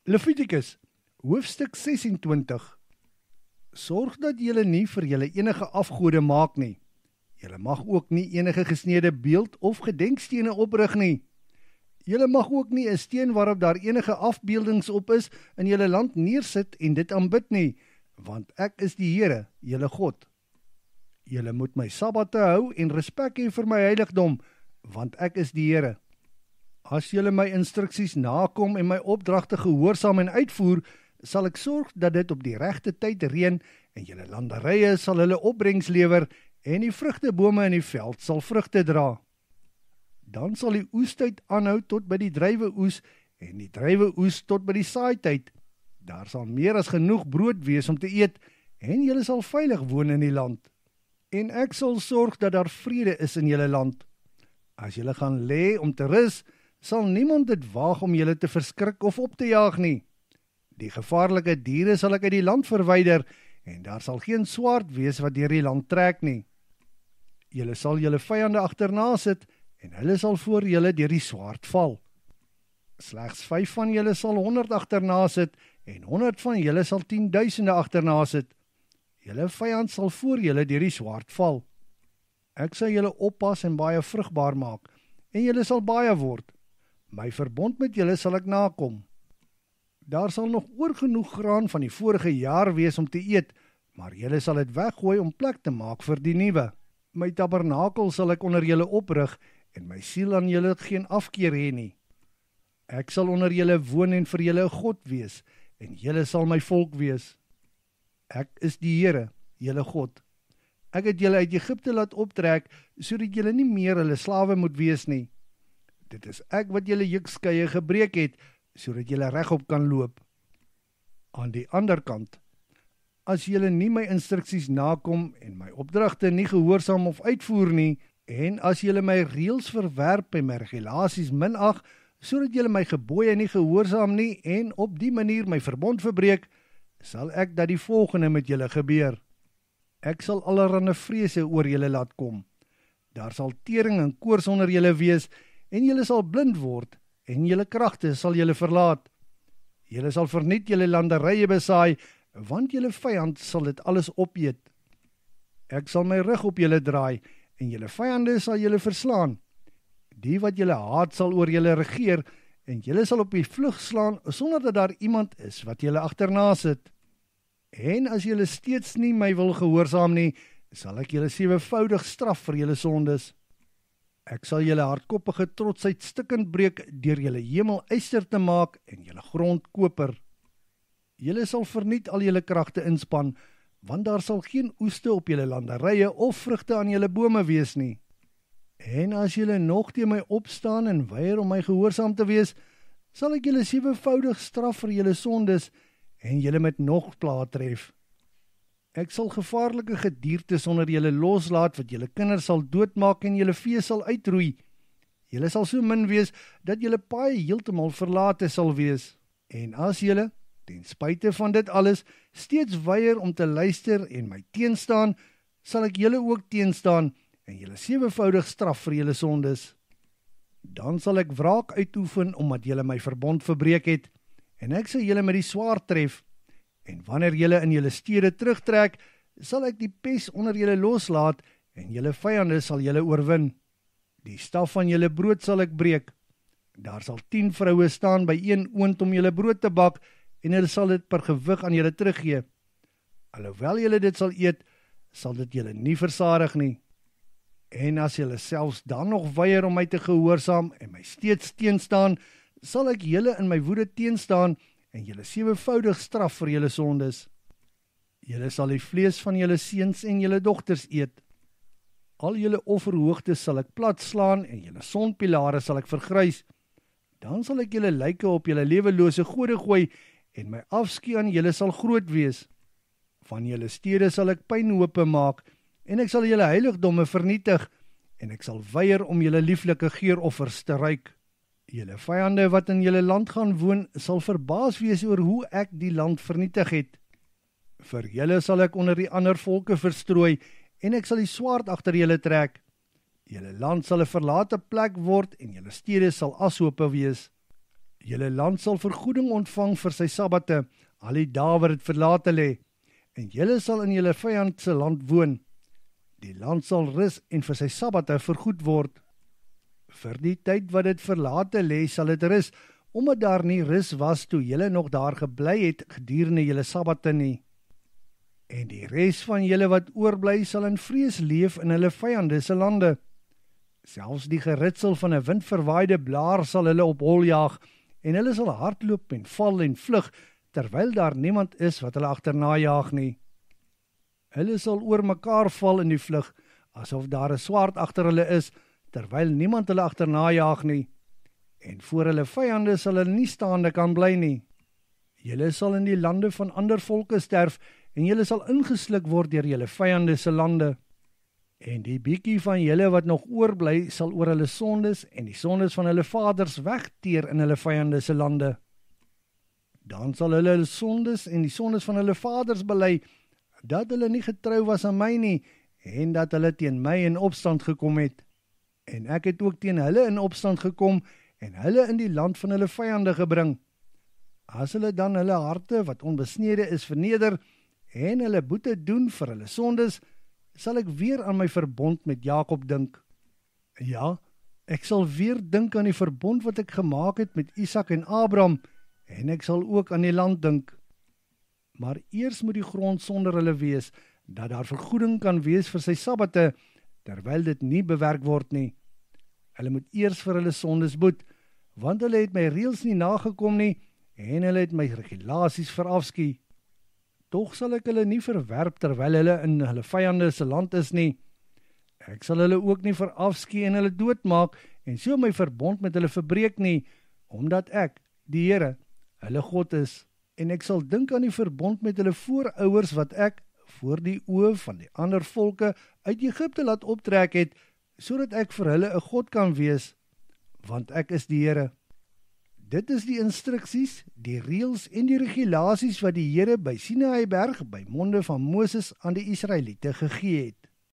Levitikus, hoofstuk 26. Sorg dat julle nie vir julle enige afgode maak nie. Julle mag ook nie enige gesneede beeld of gedenkstene oprig nie. Julle mag ook nie 'n steen waarop daar enige afbeeldings op is in julle land neersit en dit aanbid nie, want ek is die Here, julle God. Julle moet my sabbate hou en respek hê vir my heiligdom, want ek is die Here. As julle my instruksies nakom en my opdragte gehoorsaam en uitvoer, sal ek sorg dat dit op die regte tyd reën en julle landerye sal hulle opbrengs lewer en die vrugtebome in die veld sal vrugte dra. Dan sal die oestyd aanhou tot by die druiweoes en die druiweoes tot by die saaityd. Daar sal meer as genoeg brood wees om te eet en julle sal veilig woon in die land. En ek sal sorg dat daar vrede is in julle land. As julle gaan lê om te rus, sal niemand dit waag om julle te verskrik of op te jaag nie. Die gevaarlike diere sal ek uit die land verwyder, en daar sal geen swaard wees wat deur die land trek nie. Julle sal julle vyande agterna sit, en hulle sal voor julle deur die swaard val. Slegs 5 van julle sal 100 agterna sit, en 100 van julle sal 10.000 agterna sit. Julle vyand sal voor julle deur die swaard val. Ek sal julle oppas en baie vrugbaar maak, en julle sal baie word. My verbond met julle sal ek nakom. Daar sal nog oorgenoeg graan van die vorige jaar wees om te eet, maar julle sal dit weggooi om plek te maak vir die nuwe. My tabernakel sal ek onder julle oprig, en my siel aan julle geen afkeer hê nie. Ek sal onder julle woon en vir julle 'n God wees, en julle sal my volk wees. Ek is die Here, julle God. Ek het julle uit Egipte laat optrek, sodat julle nie meer hulle slawe moet wees nie. Dit is ek wat julle jukskeie gebreek het, sodat julle regop kan loop. Aan die ander kant, as julle nie my instruksies nakom en my opdragte nie gehoorsaam of uitvoer nie, en as julle my reëls verwerp en my regulasies minag, sodat julle my gebooie nie gehoorsaam nie en op die manier my verbond verbreek, sal ek dat die volgende met julle gebeur. Ek sal allerhande vrese oor julle laat kom. Daar sal tering en koors onder julle wees, en julle sal blind word, en julle kragte sal julle verlaat. Julle sal verniet julle landerye besaai, want julle vyand sal dit alles opeet. Ek sal my rug op julle draai, en julle vyande sal julle verslaan. Die wat julle haat sal oor julle regeer, en julle sal op die vlug slaan, sonder dat daar iemand is wat julle agterna sit. En as julle steeds nie my wil gehoorsaam nie, sal ek julle 7voudig straf vir julle sondes. Ek sal julle hardkoppige trotsheid stikkend breek deur julle hemel yster te maak en julle grond koper. Julle sal verniet al julle kragte inspann, want daar sal geen oeste op julle landerye of vrugte aan julle bome wees nie. En as julle nog teen my opstaan en weier om my gehoorsaam te wees, sal ek julle 7voudig straf vir julle sondes en julle met nog pla tref. Ek sal gevaarlike gediertes onder julle loslaat wat julle kinders sal doodmaak en julle vee sal uitroei. Julle sal so min wees dat julle paai heeltemal verlate sal wees. En as julle, ten spyte van dit alles, steeds weier om te luister en my teenstaan, sal ek julle ook teenstaan en julle 7voudig straf vir julle sondes. Dan sal ek wraak uitoefen omdat julle my verbond verbreek het, en ek sal julle met die swaard tref. En wanneer julle in julle stede terugtrek, sal ek die pes onder julle loslaat, en julle vyande sal julle oorwin. Die staf van julle brood sal ek breek. Daar sal 10 vroue staan by een oond om julle brood te bak, en hulle sal dit per gewig aan julle teruggee. Alhoewel julle dit sal eet, sal dit julle nie versadig nie. En as julle selfs dan nog weier om my te gehoorsaam en my steeds teenstaan, sal ek julle in my woede teenstaan en julle 7voudig straf vir julle sondes. Julle sal die vlees van julle seuns en julle dogters eet. Al julle offerhoogtes sal ek plat slaan en julle sonpilare sal ek vergrys. Dan sal ek julle lyke op julle lewelose gode gooi en my afskeid aan julle sal groot wees. Van julle stede sal ek pynhope maak en ek sal julle heiligdomme vernietig en ek sal weier om julle lieflike geuroffers te ruik. Julle vyande wat in julle land gaan woon, sal verbaas wees oor hoe ek die land vernietig het. Vir julle sal ek onder die ander volke verstrooi, en ek sal die swaard agter julle trek. Julle land sal 'n verlate plek word, en julle stede sal ashope wees. Julle land sal vergoeding ontvang vir sy sabbate, al die dae wat dit verlate lê, en julle sal in julle vyand se land woon. Die land sal rus en vir sy sabbate vergoed word. Vir die tyd wat dit verlate lê, sal dit rus, omdat daar nie rus was toe julle nog daar gebly het gedurende julle sabbate nie. En die res van julle wat oorbly sal in vrees leef in hulle vyande se lande. Selfs die geritsel van 'n windverwaaide blaar sal hulle op hol jaag, en hulle sal hardloop en val en vlug, terwyl daar niemand is wat hulle agterna jaag nie. Hulle sal oor mekaar val in die vlug, asof daar 'n swaard agter hulle is, terwyl niemand hulle agterna jaag nie. En voor hulle vyande sal hulle nie staande kan bly nie. Julle sal in die lande van ander volke sterf, en julle sal ingesluk word deur julle vyande se lande. En die bietjie van julle wat nog oorbly, sal oor hulle sondes en die sondes van hulle vaders wegteer in hulle vyande se lande. Dan sal hulle sondes en die sondes van hulle vaders bely, dat hulle nie getrou was aan my nie, en dat hulle teen my in opstand gekom het. En ek het ook teen hulle in opstand gekom, en hulle in die land van hulle vyande gebring. As hulle dan hulle harte wat onbesnede is verneder, en hulle boete doen vir hulle sondes, sal ek weer aan my verbond met Jakob dink. Ja, ek sal weer dink aan die verbond wat ek gemaak het met Isak en Abraham, en ek sal ook aan die land dink. Maar eers moet die grond sonder hulle wees, dat daar vergoeding kan wees vir sy sabbate, terwyl dit nie bewerk word nie. Hulle moet eers vir hulle sondes boet, want hulle het my reëls nie nagekom nie, en hulle het my regulasies verafskie. Tog sal ek hulle nie verwerp terwyl hulle in hulle vyande se land is nie. Ek sal hulle ook nie verafskie en hulle doodmaak, en so my verbond met hulle verbreek nie, omdat ek, die Here, hulle God is. En ek sal dink aan die verbond met hulle voorouers wat ek, voor die oë van die ander volke, uit Egipte laat optrek het, sodat ek vir hulle 'n God kan wees, want ek is die Here. Dit is die instruksies, die reëls en die regulasies wat die Here by Sinaïberg by monde van Moses aan die Israeliete gegee het.